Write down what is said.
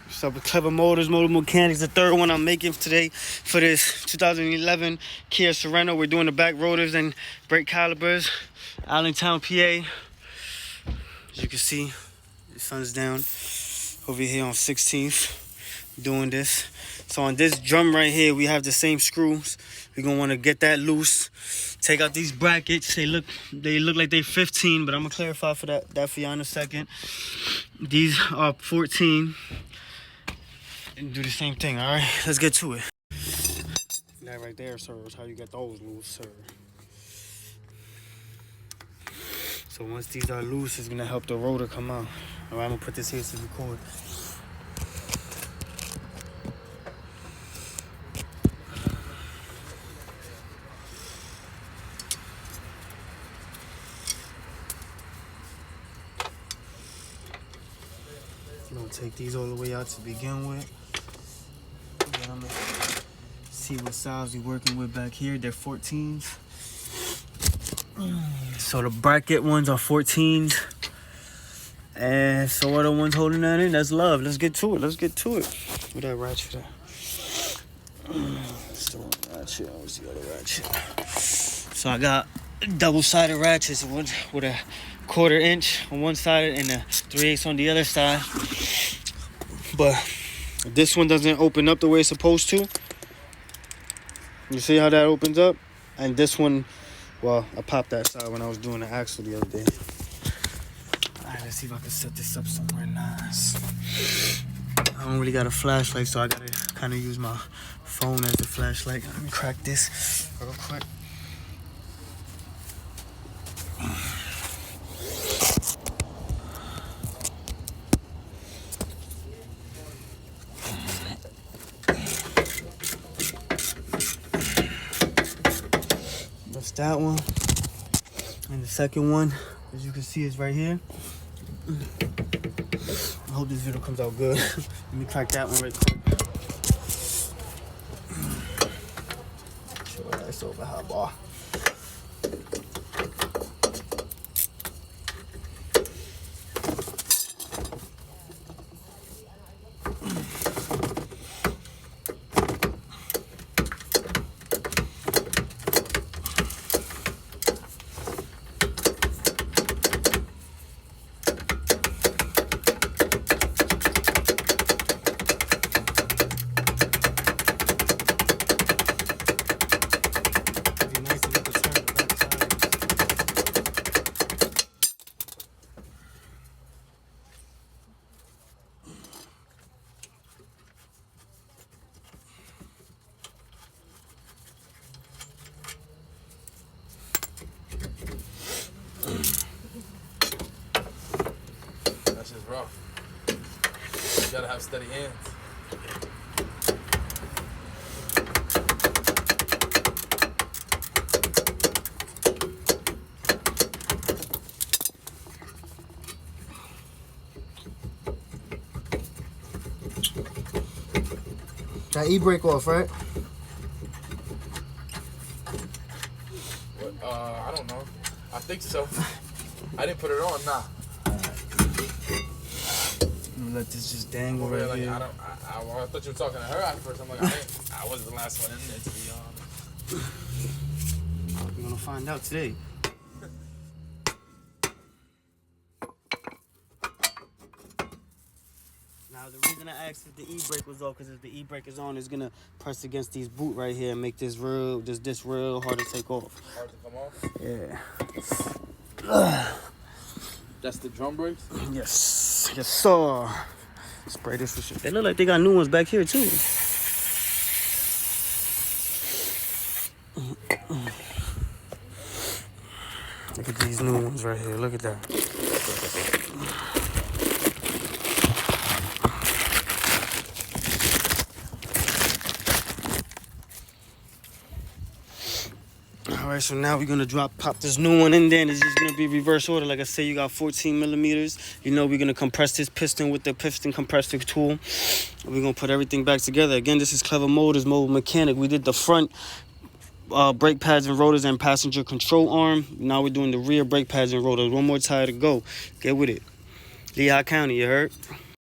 What's up with Clever Motors, Motor Mechanics, the third one I'm making today for this 2011 Kia Sorento. We're doing the back rotors and brake calipers, Allentown, PA. As you can see, the sun's down over here on 16th doing this. So on this drum right here, we have the same screws. We're gonna wanna get that loose. Take out these brackets. They look like they're 15, but I'm gonna clarify for that for y'all in a second. These are 14. And do the same thing, all right? Let's get to it. That right there, sir, is how you get those loose, sir. So once these are loose, it's gonna help the rotor come out. All right, I'm gonna put this here to record. I'm gonna take these all the way out to begin with. Then I'm gonna see what size we're working with back here. They're 14s. So the bracket ones are 14s. And so are the ones holding that in. That's love. Let's get to it. Let's get to it. Where that ratchet at? It's the one ratchet. What's the other ratchet? So I got double-sided ratchets with a 1/4 inch on one side and a 3/8 on the other side. But this one doesn't open up the way it's supposed to. You see how that opens up? And this one, well, I popped that side when I was doing the axle the other day. All right, let's see if I can set this up somewhere nice. I don't really got a flashlight, so I gotta kind of use my phone as the flashlight. Let me crack this real quick. That's that one. And the second one, as you can see, is right here. I hope this video comes out good. Let me crack that one right quick. Sure, that's over hot bar. That's just rough. You gotta have steady hands. That e-brake off, right? What, I don't know. I think so. I didn't put it on, nah. I'm gonna let this just dangle right Like, here. I thought you were talking to her at first. I'm like, I wasn't the last one in there, to be honest. We're gonna find out today. Now the reason I asked if the e-brake was off, because if the e-brake is on, it's gonna press against these boot right here and make this real hard to take off. Hard to come off? Yeah. That's the drum brakes? Yes, yes sir. Spray this with shit. They look like they got new ones back here too. Look at these new ones right here. Look at that. All right, so now we're gonna pop this new one in there, and it's just gonna be reverse order. Like I said, you got 14 millimeters. You know, we're gonna compress this piston with the piston compressor tool. We're gonna put everything back together. Again, this is Clever Motors, Mobile Mechanic. We did the front brake pads and rotors and passenger control arm. Now we're doing the rear brake pads and rotors. One more tire to go. Get with it. Lehigh County, you heard?